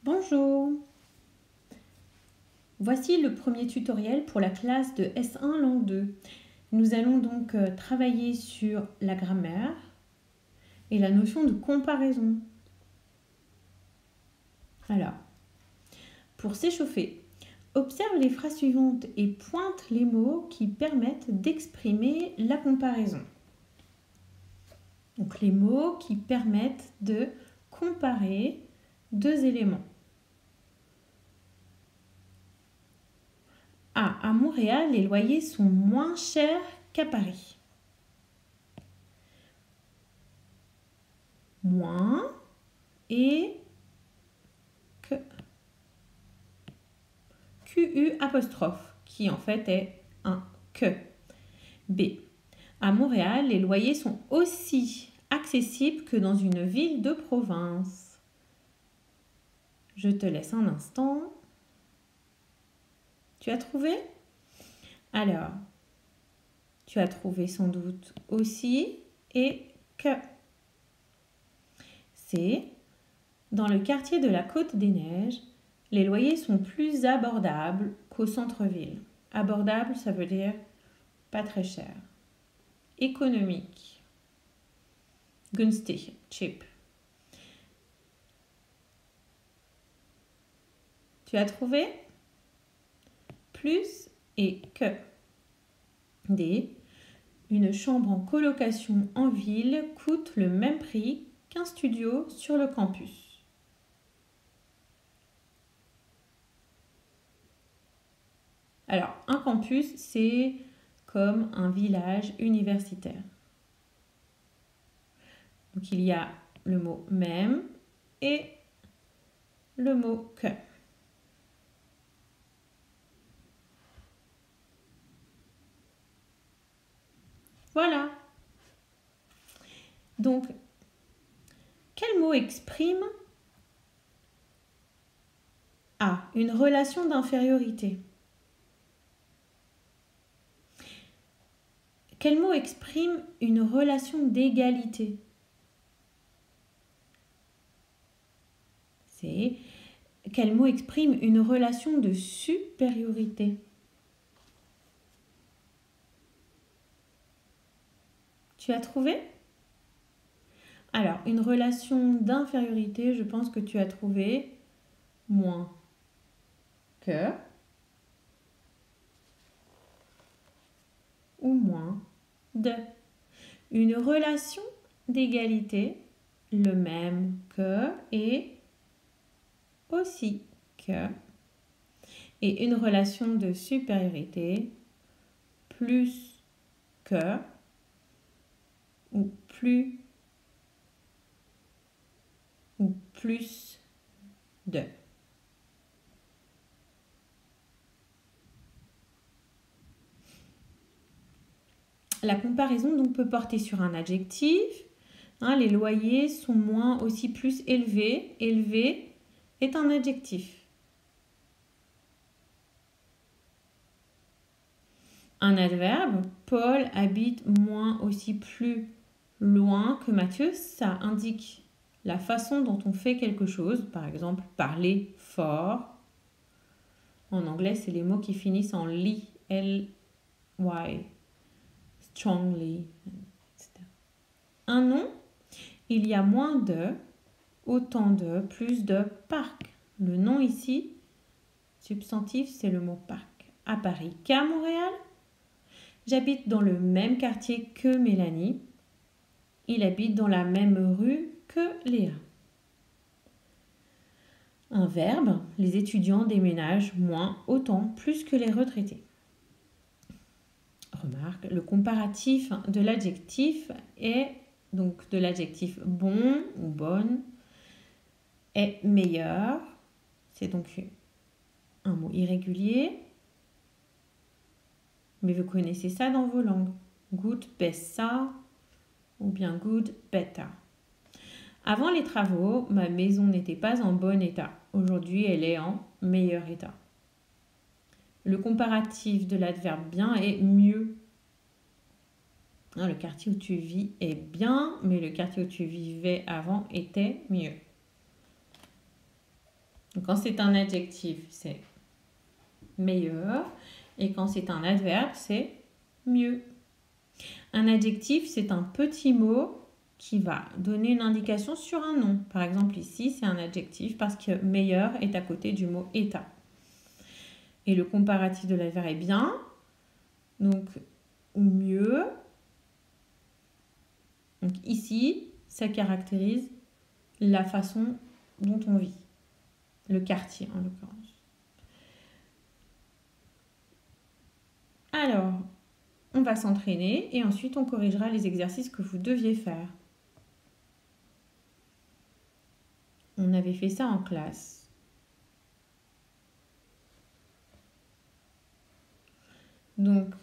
Bonjour! Voici le premier tutoriel pour la classe de S1 langue 2. Nous allons donc travailler sur la grammaire et la notion de comparaison. Alors, pour s'échauffer, observe les phrases suivantes et pointe les mots qui permettent d'exprimer la comparaison. Donc les mots qui permettent de comparer deux éléments. À Montréal, les loyers sont moins chers qu'à Paris. Moins et que. QU apostrophe, qui en fait est un que. B. À Montréal, les loyers sont aussi accessibles que dans une ville de province. Je te laisse un instant. Tu as trouvé? Alors, tu as trouvé sans doute aussi et que. C. Dans le quartier de la Côte des Neiges, les loyers sont plus abordables qu'au centre-ville. Abordable, ça veut dire pas très cher. Économique. Günstig, cheap. Tu as trouvé? Plus et que. D. Une chambre en colocation en ville coûte le même prix qu'un studio sur le campus. Alors, un campus, c'est comme un village universitaire. Donc, il y a le mot même et le mot que. Voilà. Donc, quel mot exprime une relation d'infériorité? Quel mot exprime une relation d'égalité? C'est quel mot exprime une relation de supériorité? Tu as trouvé? Alors, une relation d'infériorité, je pense que tu as trouvé moins que ou moins de. Une relation d'égalité, le même que et aussi que. Et une relation de supériorité, plus que ou plus ou plus de. La comparaison donc peut porter sur un adjectif. Les loyers sont moins, aussi plus élevés. Élevé est un adjectif. Un adverbe, Paul habite moins, aussi plus loin que Mathieu, ça indique la façon dont on fait quelque chose. Par exemple, parler fort. En anglais, c'est les mots qui finissent en ly, L-Y, strongly, etc. Un nom, il y a moins de, autant de, plus de parc. Le nom ici, substantif, c'est le mot parc. À Paris qu'à Montréal. J'habite dans le même quartier que Mélanie. Il habite dans la même rue que Léa. Un verbe, les étudiants déménagent moins, autant, plus que les retraités. Remarque, le comparatif de l'adjectif est donc de l'adjectif bon ou bonne est meilleur. C'est donc un mot irrégulier. Mais vous connaissez ça dans vos langues. Good, besser ou bien good, better. Avant les travaux, ma maison n'était pas en bon état. Aujourd'hui, elle est en meilleur état. Le comparatif de l'adverbe bien est mieux. Le quartier où tu vis est bien, mais le quartier où tu vivais avant était mieux. Donc, quand c'est un adjectif, c'est meilleur. Et quand c'est un adverbe, c'est mieux. Un adjectif, c'est un petit mot qui va donner une indication sur un nom. Par exemple, ici, c'est un adjectif parce que meilleur est à côté du mot état. Et le comparatif de l'adverbe est bien. Donc, mieux. Donc, ici, ça caractérise la façon dont on vit. Le quartier, en l'occurrence. Alors, on va s'entraîner et ensuite on corrigera les exercices que vous deviez faire. On avait fait ça en classe. Donc,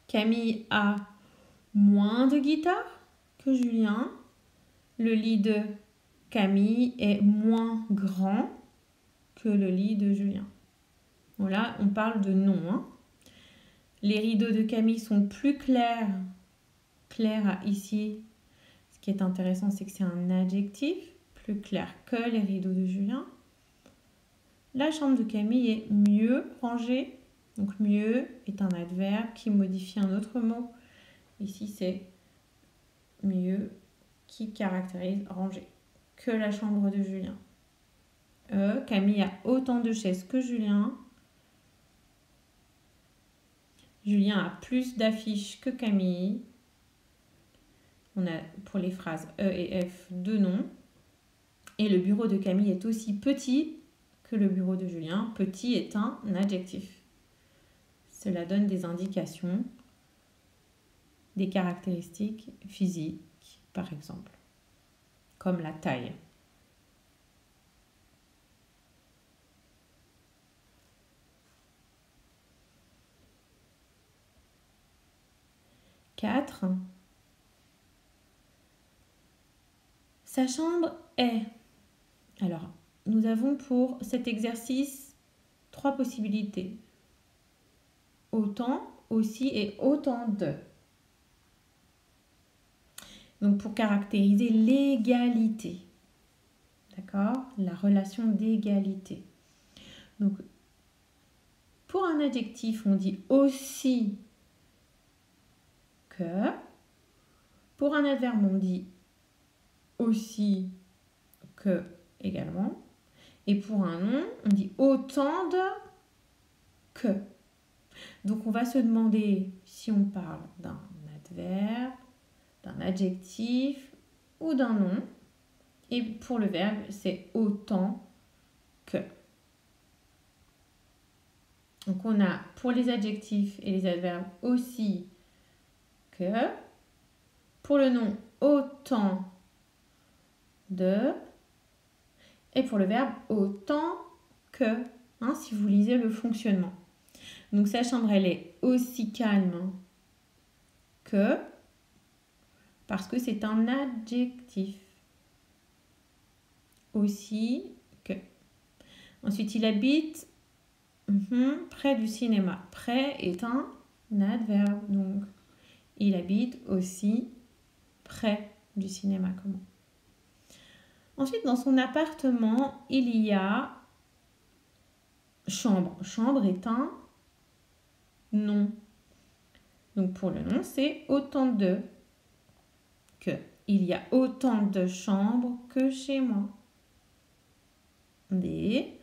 Camille a moins de guitare que Julien. Le lit de Camille est moins grand que le lit de Julien. Voilà, on parle de nom. Hein. Les rideaux de Camille sont plus clairs. Clair ici, ce qui est intéressant, c'est que c'est un adjectif. Plus clair que les rideaux de Julien. La chambre de Camille est mieux rangée. Donc mieux est un adverbe qui modifie un autre mot. Ici, c'est mieux qui caractérise rangé que la chambre de Julien. Camille a autant de chaises que Julien. Julien a plus d'affiches que Camille. On a pour les phrases E et F deux noms. Et le bureau de Camille est aussi petit que le bureau de Julien. Petit est un adjectif. Cela donne des indications, des caractéristiques physiques, par exemple, comme la taille. Quatre. Sa chambre est. Alors, nous avons pour cet exercice 3 possibilités. Autant, aussi et autant de. Donc, pour caractériser l'égalité. D'accord? La relation d'égalité. Donc, pour un adjectif, on dit aussi que. Pour un adverbe, on dit aussi que également. Et pour un nom, on dit autant de que. Donc, on va se demander si on parle d'un adverbe, d'un adjectif ou d'un nom. Et pour le verbe, c'est autant que. Donc, on a pour les adjectifs et les adverbes aussi que. Pour le nom, autant de. Et pour le verbe, autant que. Hein, si vous lisez le fonctionnement. Donc, sa chambre, elle est aussi calme que. Parce que c'est un adjectif. Aussi que. Ensuite, il habite près du cinéma. Près est un adverbe. Donc, il habite aussi près du cinéma. Comment? Ensuite, dans son appartement, il y a chambre. Chambre est un nom. Donc, pour le nom, c'est autant de que. Il y a autant de chambres que chez moi. D.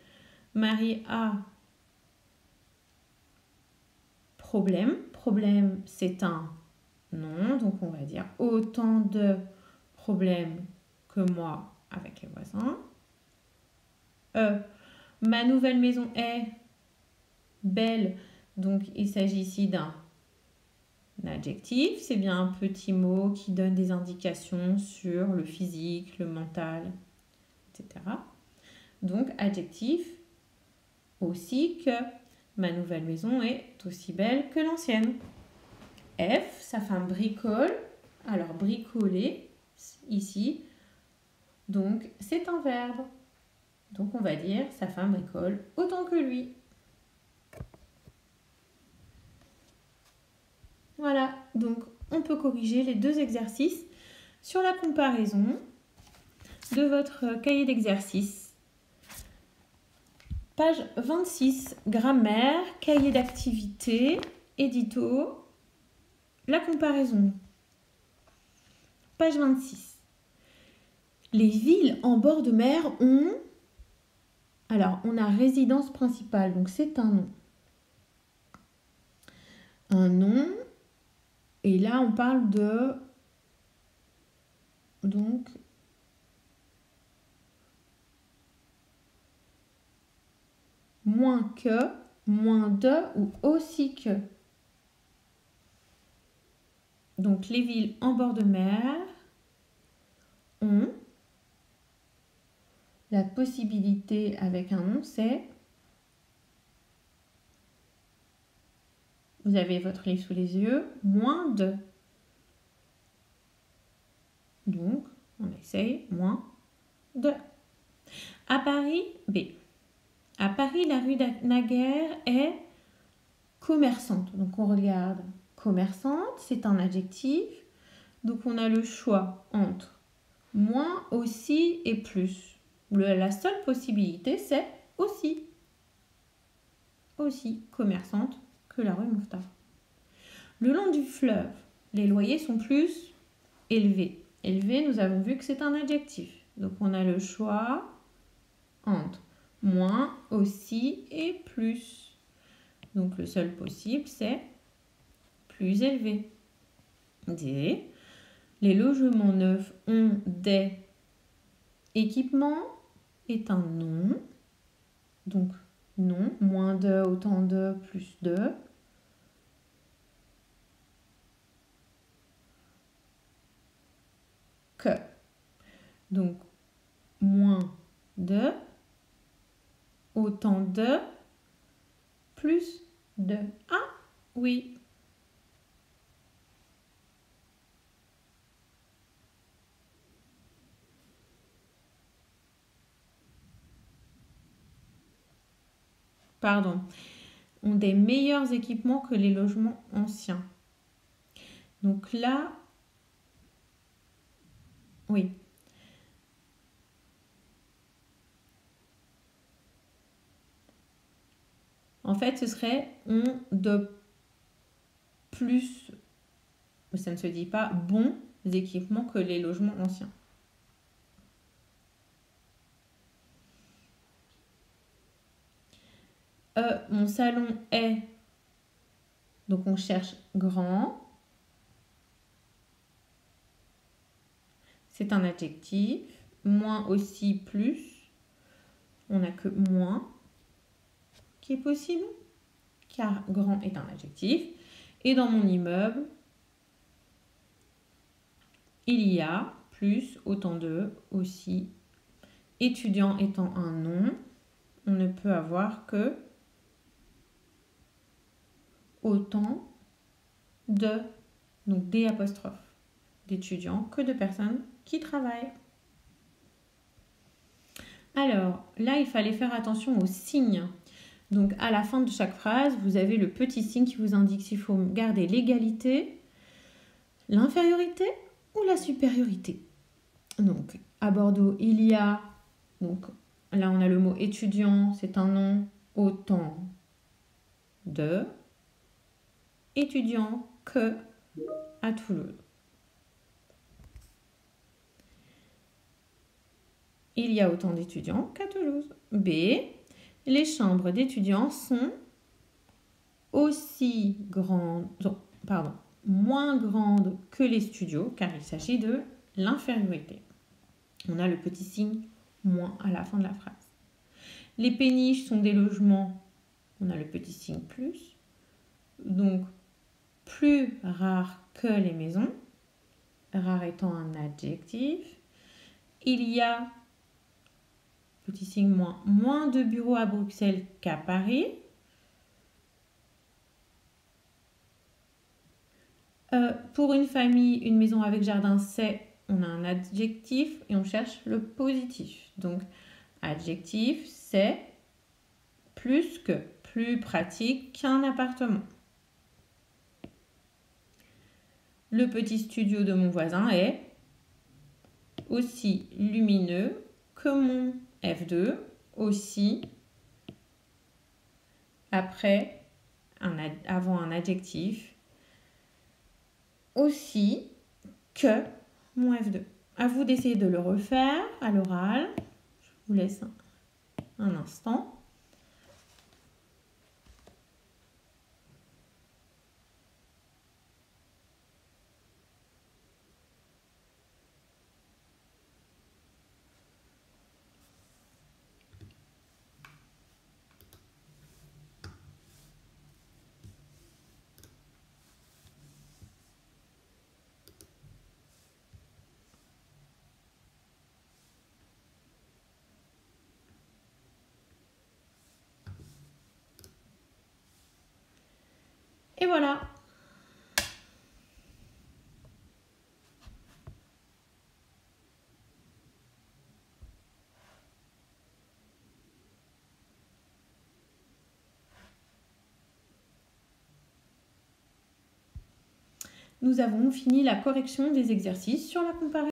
Marie a problème. Problème, c'est un nom. Donc, on va dire autant de problèmes que moi avec les voisins. Ma nouvelle maison est belle. Donc, il s'agit ici d'un adjectif. C'est bien un petit mot qui donne des indications sur le physique, le mental, etc. Donc, adjectif aussi que ma nouvelle maison est aussi belle que l'ancienne. F, sa femme bricole. Alors, bricoler, ici, donc c'est un verbe. Donc, on va dire sa femme bricole autant que lui. Voilà, donc on peut corriger les 2 exercices. Sur la comparaison de votre cahier d'exercice, page 26, grammaire, cahier d'activité, édito, la comparaison. Page 26. Les villes en bord de mer ont... Alors, on a résidence principale, donc c'est un nom. Un nom, et là on parle de... Donc, moins que, moins de ou aussi que. Donc, les villes en bord de mer ont la possibilité avec un nom, c'est... Vous avez votre livre sous les yeux, moins de. Donc, on essaye, moins de. À Paris, B. À Paris, la rue Naguère est commerçante. Donc, on regarde commerçante, c'est un adjectif. Donc, on a le choix entre moins, aussi et plus. La seule possibilité, c'est aussi. Aussi commerçante que la rue Mouffetard. Le long du fleuve, les loyers sont plus élevés. Élevé, nous avons vu que c'est un adjectif. Donc, on a le choix entre moins, aussi et plus. Donc, le seul possible, c'est plus élevé. D. Les logements neufs ont des équipements est un nom. Donc, non, moins de, autant de, plus de. Que. Donc, moins de, autant de, plus de. Ah, oui. Pardon. Ont des meilleurs équipements que les logements anciens. Donc là, oui. En fait, ce serait ont de plus, ça ne se dit pas, bons équipements que les logements anciens. Mon salon est, donc on cherche grand. C'est un adjectif. Moins, aussi, plus. On n'a que moins qui est possible, car grand est un adjectif. Et dans mon immeuble, il y a plus, autant de, aussi. Étudiant étant un nom, on ne peut avoir que autant de, donc des apostrophes, d'étudiants que de personnes qui travaillent. Alors, là, il fallait faire attention aux signes. Donc, à la fin de chaque phrase, vous avez le petit signe qui vous indique s'il faut garder l'égalité, l'infériorité ou la supériorité. Donc, à Bordeaux, il y a, donc là, on a le mot étudiant, c'est un nom, autant de étudiants que à Toulouse. Il y a autant d'étudiants qu'à Toulouse. B. Les chambres d'étudiants sont aussi grandes, moins grandes que les studios, car il s'agit de l'infériorité. On a le petit signe moins à la fin de la phrase. Les péniches sont des logements, on a le petit signe plus. Donc, plus rare que les maisons, rare étant un adjectif. Il y a, petit signe moins, moins de bureaux à Bruxelles qu'à Paris. Pour une famille, une maison avec jardin, c'est, on a un adjectif et on cherche le positif. Donc, adjectif, c'est plus que, plus pratique qu'un appartement. Le petit studio de mon voisin est aussi lumineux que mon F2, aussi avant un adjectif, aussi que mon F2. À vous d'essayer de le refaire à l'oral. Je vous laisse un instant. Et voilà. Nous avons fini la correction des exercices sur la comparaison.